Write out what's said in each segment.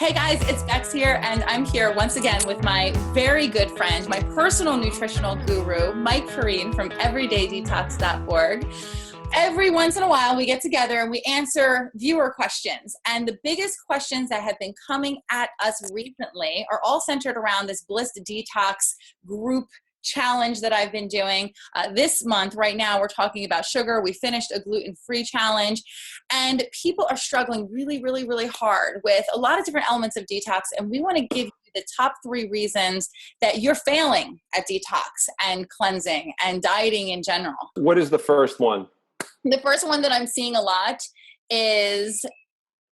Hey guys, it's Bex here, and I'm here once again with my very good friend, my personal nutritional guru, Mike Farine from everydaydetox.org. Every once in a while, we get together and we answer viewer questions. And the biggest questions that have been coming at us recently are all centered around this Bliss Detox group challenge that I've been doing this month. Right now, we're talking about sugar. We finished a gluten-free challenge, and people are struggling really, really, really hard with a lot of different elements of detox. And we want to give you the top 3 reasons that you're failing at detox and cleansing and dieting in general. What is the first one? The first one that I'm seeing a lot is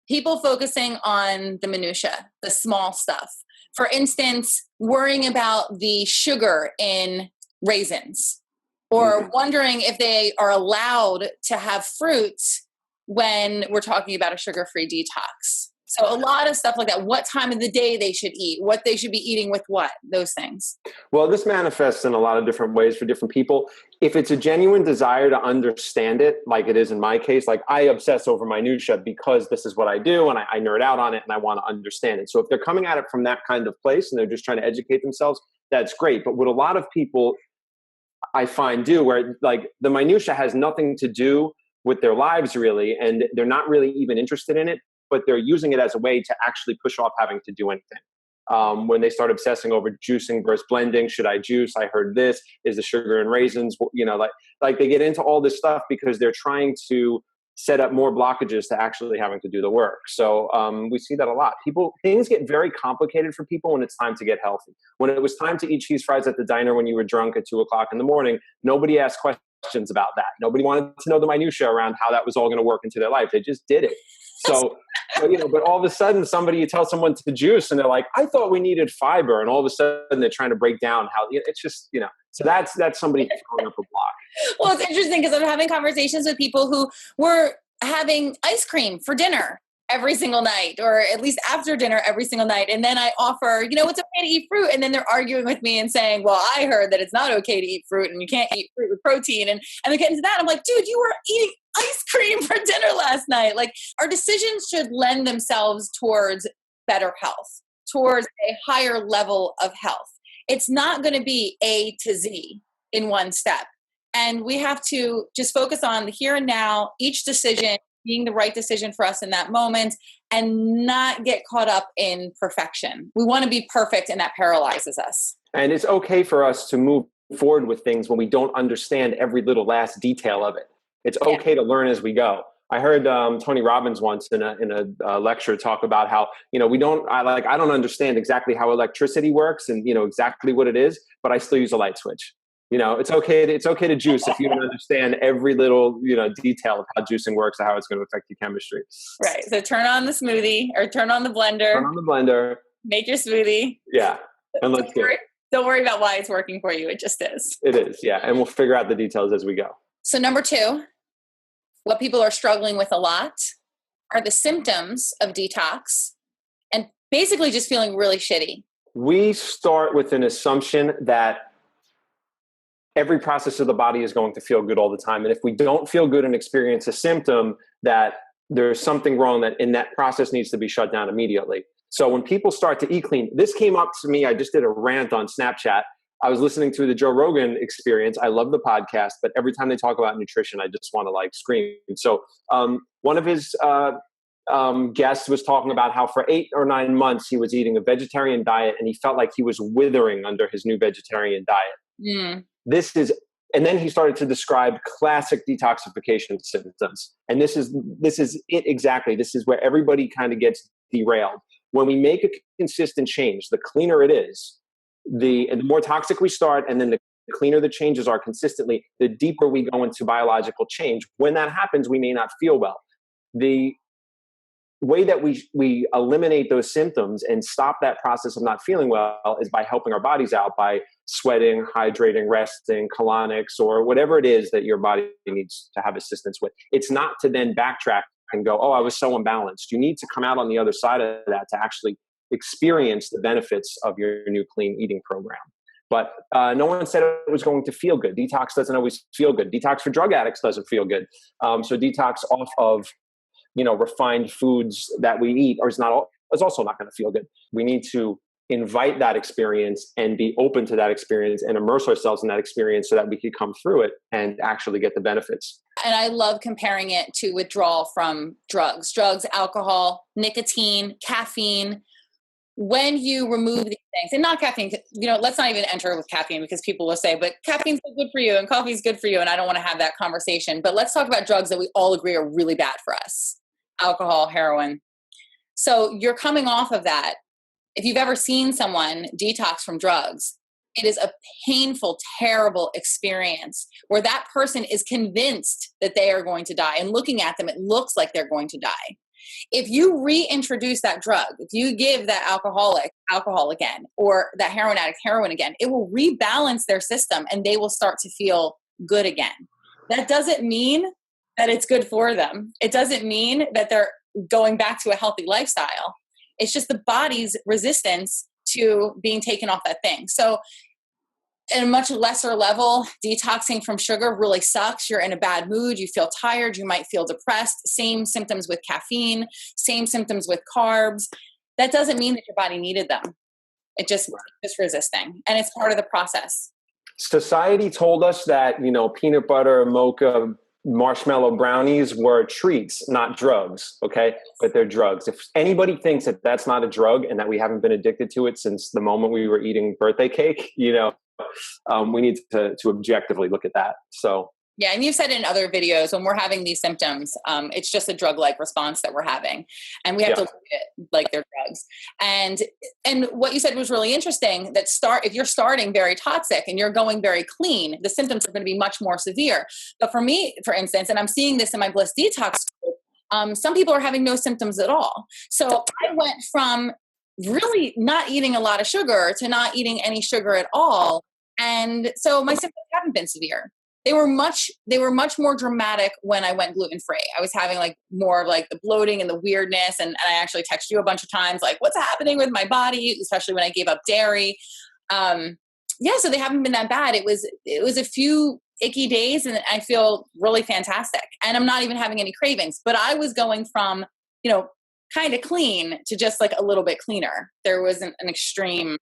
people focusing on the minutia, the small stuff. For instance, worrying about the sugar in raisins, or wondering if they are allowed to have fruits when we're talking about a sugar-free detox. So a lot of stuff like that, what time of the day they should eat, what they should be eating with what, those things. Well, this manifests in a lot of different ways for different people. If it's a genuine desire to understand it, like it is in my case, like I obsess over minutia because this is what I do and I nerd out on it and I want to understand it. So if they're coming at it from that kind of place and they're just trying to educate themselves, that's great. But what a lot of people I find do, where like the minutia has nothing to do with their lives really, and they're not really even interested in it, but they're using it as a way to actually push off having to do anything. When they start obsessing over juicing versus blending, should I juice? I heard this, is the sugar and raisins, you know, like they get into all this stuff because they're trying to set up more blockages to actually having to do the work. So we see that a lot. Things get very complicated for people when it's time to get healthy. When it was time to eat cheese fries at the diner when you were drunk at 2:00 in the morning, nobody asked questions about that. Nobody wanted to know the minutia around how that was all going to work into their life. They just did it. So, you know, but all of a sudden you tell someone to juice and they're like, I thought we needed fiber. And all of a sudden they're trying to break down how it's just, you know, so that's somebody throwing up a block. Well, it's interesting because I'm having conversations with people who were having ice cream for dinner every single night, or at least after dinner every single night. And then I offer, you know, it's okay to eat fruit. And then they're arguing with me and saying, well, I heard that it's not okay to eat fruit and you can't eat fruit with protein. And they're getting to that. I'm like, dude, you were eating ice cream for dinner last night. Like, our decisions should lend themselves towards better health, towards a higher level of health. It's not going to be A to Z in one step. And we have to just focus on the here and now, each decision being the right decision for us in that moment, and not get caught up in perfection. We want to be perfect, and that paralyzes us. And it's okay for us to move forward with things when we don't understand every little last detail of it. It's okay to learn as we go. I heard Tony Robbins once in a lecture talk about how, you know, I don't understand exactly how electricity works and, you know, exactly what it is, but I still use a light switch. You know, it's okay to juice if you don't understand every little, you know, detail of how juicing works or how it's going to affect your chemistry. Right. So turn on the smoothie or turn on the blender. Turn on the blender. Make your smoothie. Yeah. And let's do it. Don't worry about why it's working for you. It just is. It is. Yeah. And we'll figure out the details as we go. So number 2, what people are struggling with a lot are the symptoms of detox and basically just feeling really shitty. We start with an assumption that every process of the body is going to feel good all the time. And if we don't feel good and experience a symptom, that there's something wrong, that in that process needs to be shut down immediately. So when people start to eat clean, this came up to me. I just did a rant on Snapchat. I was listening to the Joe Rogan Experience. I love the podcast, but every time they talk about nutrition, I just want to like scream. So one of his guest was talking about how for 8 or 9 months he was eating a vegetarian diet and he felt like he was withering under his new vegetarian diet. And then he started to describe classic detoxification symptoms. And this is it exactly. This is where everybody kind of gets derailed. When we make a consistent change, the cleaner it is, the more toxic we start, and then the cleaner the changes are consistently, the deeper we go into biological change. When that happens, we may not feel well. The way that we eliminate those symptoms and stop that process of not feeling well is by helping our bodies out, by sweating, hydrating, resting, colonics, or whatever it is that your body needs to have assistance with. It's not to then backtrack and go, oh, I was so imbalanced. You need to come out on the other side of that to actually experience the benefits of your new clean eating program. But no one said it was going to feel good. Detox doesn't always feel good. Detox for drug addicts doesn't feel good. So detox off of refined foods that we eat, or it's not is also not going to feel good. We need to invite that experience and be open to that experience and immerse ourselves in that experience so that we can come through it and actually get the benefits. And I love comparing it to withdrawal from drugs, alcohol, nicotine, caffeine. When you remove these things, and not caffeine, let's not even enter with caffeine, because people will say, but caffeine's good for you and coffee's good for you. And I don't want to have that conversation, but let's talk about drugs that we all agree are really bad for us: alcohol, heroin. So you're coming off of that. If you've ever seen someone detox from drugs, it is a painful, terrible experience where that person is convinced that they are going to die. And looking at them, it looks like they're going to die. If you reintroduce that drug, if you give that alcoholic alcohol again, or that heroin addict heroin again, it will rebalance their system and they will start to feel good again. That doesn't mean that it's good for them. It doesn't mean that they're going back to a healthy lifestyle. It's just the body's resistance to being taken off that thing. So at a much lesser level, detoxing from sugar really sucks. You're in a bad mood. You feel tired. You might feel depressed. Same symptoms with caffeine, same symptoms with carbs. That doesn't mean that your body needed them. It just resisting. And it's part of the process. Society told us that, peanut butter, mocha, marshmallow brownies were treats, not drugs. Okay. But they're drugs. If anybody thinks that that's not a drug and that we haven't been addicted to it since the moment we were eating birthday cake, we need to objectively look at that. So yeah, and you've said in other videos, when we're having these symptoms, it's just a drug-like response that we're having, and we have to look at it like they're drugs. And what you said was really interesting. That if you're starting very toxic and you're going very clean, the symptoms are going to be much more severe. But for me, for instance, and I'm seeing this in my Bliss Detox group, some people are having no symptoms at all. So I went from really not eating a lot of sugar to not eating any sugar at all. And so my symptoms haven't been severe. They were much more dramatic when I went gluten-free. I was having more of the bloating and the weirdness. And I actually texted you a bunch of times, what's happening with my body, especially when I gave up dairy. So they haven't been that bad. It was a few icky days and I feel really fantastic. And I'm not even having any cravings, but I was going from, kind of clean to just a little bit cleaner. There wasn't an extreme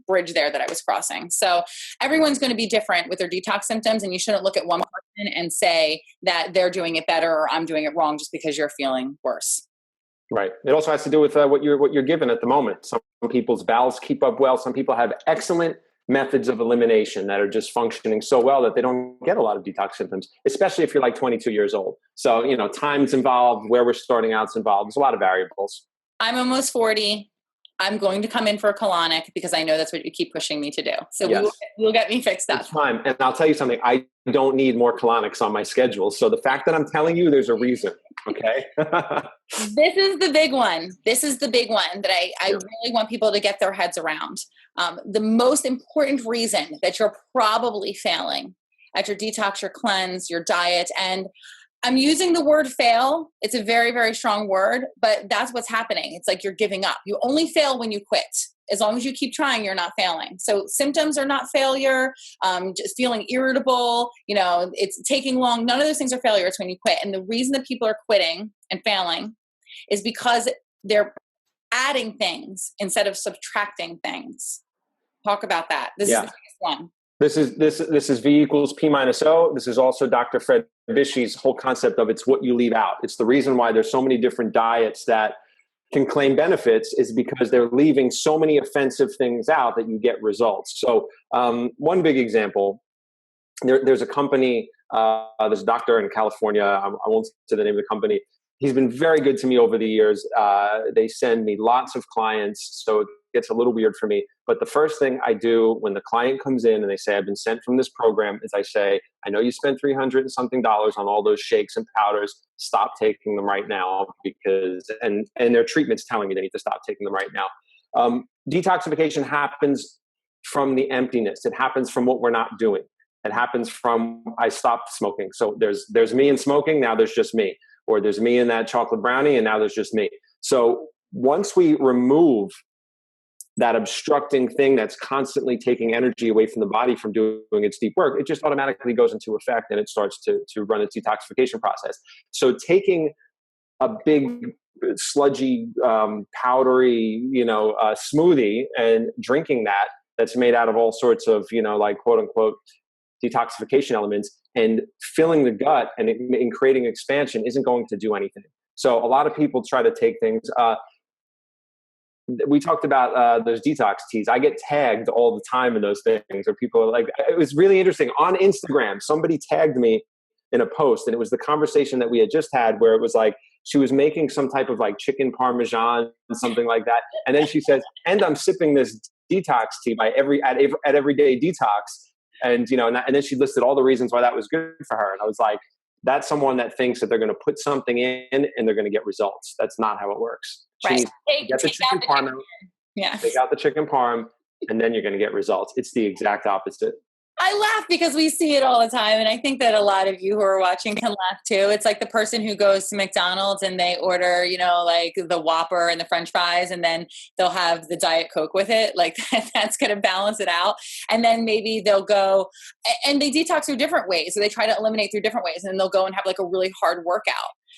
bridge there that I was crossing. So everyone's going to be different with their detox symptoms, and you shouldn't look at one person and say that they're doing it better or I'm doing it wrong just because you're feeling worse. Right. It also has to do with what you're given at the moment. Some people's bowels keep up well. Some people have excellent methods of elimination that are just functioning so well that they don't get a lot of detox symptoms, especially if you're 22 years old. So, time's involved, where we're starting out's involved. There's a lot of variables. I'm almost 40. I'm going to come in for a colonic because I know that's what you keep pushing me to do. So yes. We'll get me fixed up. It's time. And I'll tell you something. I don't need more colonics on my schedule. So the fact that I'm telling you, there's a reason. Okay. This is the big one. This is the big one that I really want people to get their heads around. The most important reason that you're probably failing at your detox, your cleanse, your diet, and I'm using the word fail. It's a very, very strong word, but that's what's happening. It's you're giving up. You only fail when you quit. As long as you keep trying, you're not failing. So symptoms are not failure. Just feeling irritable, it's taking long. None of those things are failure. It's when you quit. And the reason that people are quitting and failing is because they're adding things instead of subtracting things. Talk about that. This is the biggest one. This is V equals P minus O. This is also Dr. Fred Bishy's whole concept of it's what you leave out. It's the reason why there's so many different diets that can claim benefits is because they're leaving so many offensive things out that you get results. So one big example, there's a company, there's a doctor in California. I won't say the name of the company. He's been very good to me over the years. They send me lots of clients, so it gets a little weird for me. But the first thing I do when the client comes in and they say, I've been sent from this program, is I say, I know you spent $300 and something on all those shakes and powders. Stop taking them right now because, and their treatment's telling me they need to stop taking them right now. Detoxification happens from the emptiness. It happens from what we're not doing. It happens from, I stopped smoking. So there's me in smoking, now there's just me. Or there's me in that chocolate brownie, and now there's just me. So once we remove that obstructing thing that's constantly taking energy away from the body from doing its deep work, it just automatically goes into effect and it starts to run its detoxification process. So taking a big sludgy, powdery, smoothie and drinking that's made out of all sorts of, like quote unquote detoxification elements, and filling the gut and creating expansion isn't going to do anything. So a lot of people try to take things. We talked about those detox teas. I get tagged all the time in those things where people are like, it was really interesting. On Instagram, somebody tagged me in a post, and it was the conversation that we had just had where it was like, she was making some type of like chicken parmesan, something like that. And then she says, and I'm sipping this detox tea at Everyday Detox. And, and then she listed all the reasons why that was good for her. And I was like, that's someone that thinks that they're going to put something in and they're going to get results. That's not how it works. Right. Get the chicken parm. Yeah. Take out the chicken parm, and then you're going to get results. It's the exact opposite. I laugh because we see it all the time. And I think that a lot of you who are watching can laugh too. It's like the person who goes to McDonald's and they order, like the Whopper and the French fries, and then they'll have the Diet Coke with it. Like that's going to balance it out. And then maybe they'll go and they detox through different ways. So they try to eliminate through different ways, and then they'll go and have like a really hard workout.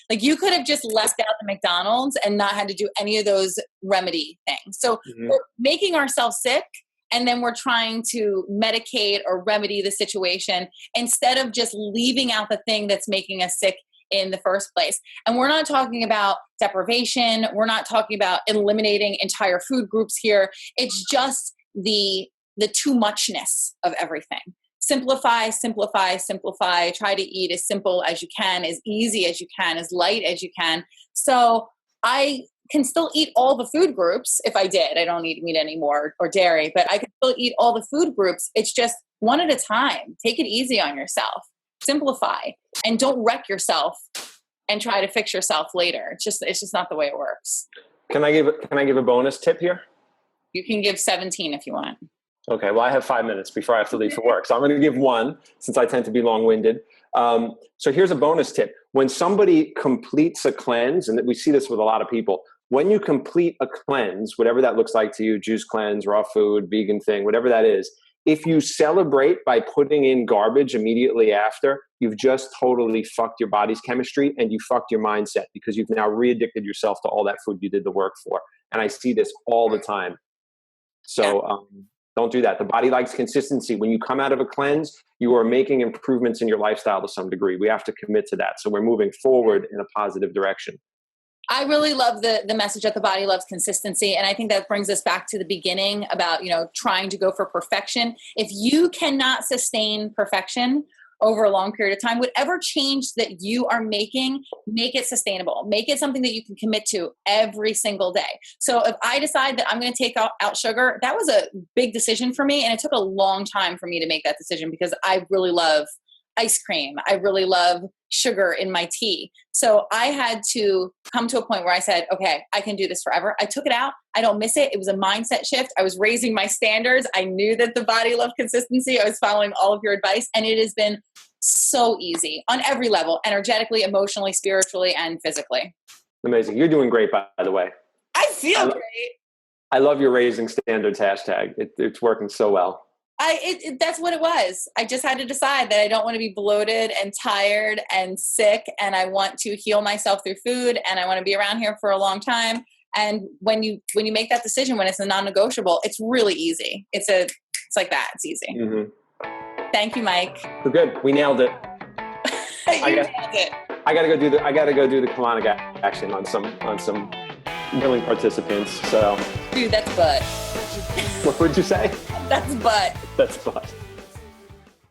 Like you could have just left out the McDonald's and not had to do any of those remedy things. So we're making ourselves sick, and then we're trying to medicate or remedy the situation instead of just leaving out the thing that's making us sick in the first place. And we're not talking about deprivation. We're not talking about eliminating entire food groups here. It's just the too muchness of everything. Simplify, simplify, simplify. Try to eat as simple as you can, as easy as you can, as light as you can. So I can still eat all the food groups if I did. I don't eat meat anymore or dairy, but I can still eat all the food groups. It's just one at a time. Take it easy on yourself. Simplify, and don't wreck yourself and try to fix yourself later. It's just not the way it works. Can I give a bonus tip here? You can give 17 if you want. Okay, well, I have 5 minutes before I have to leave for work. So I'm going to give one, since I tend to be long-winded. So here's a bonus tip. When somebody completes a cleanse, and we see this with a lot of people, when you complete a cleanse, whatever that looks like to you, juice cleanse, raw food, vegan thing, whatever that is, if you celebrate by putting in garbage immediately after, you've just totally fucked your body's chemistry and you fucked your mindset, because you've now re-addicted yourself to all that food you did the work for. And I see this all the time. So don't do that. The body likes consistency. When you come out of a cleanse, you are making improvements in your lifestyle to some degree. We have to commit to that. So we're moving forward in a positive direction. I really love the message that the body loves consistency. And I think that brings us back to the beginning about, trying to go for perfection. If you cannot sustain perfection over a long period of time, whatever change that you are making, make it sustainable. Make it something that you can commit to every single day. So if I decide that I'm going to take out sugar, that was a big decision for me. And it took a long time for me to make that decision, because I really love ice cream. I really love sugar in my tea. So I had to come to a point where I said, okay, I can do this forever. I took it out. I don't miss it. It was a mindset shift. I was raising my standards. I knew that the body loved consistency. I was following all of your advice, and it has been so easy on every level, energetically, emotionally, spiritually, and physically. Amazing. You're doing great, by the way. I feel great. I love your raising standards hashtag. It's working so well. That's what it was. I just had to decide that I don't want to be bloated and tired and sick, and I want to heal myself through food, and I want to be around here for a long time. And when you make that decision, when it's a non-negotiable, it's really easy. It's like that. It's easy. Mm-hmm. Thank you, Mike. We're good. We nailed it. Nailed it. I gotta go do the colonic action on some willing participants. So, dude, that's butt. What would you say? That's butt. That's butt.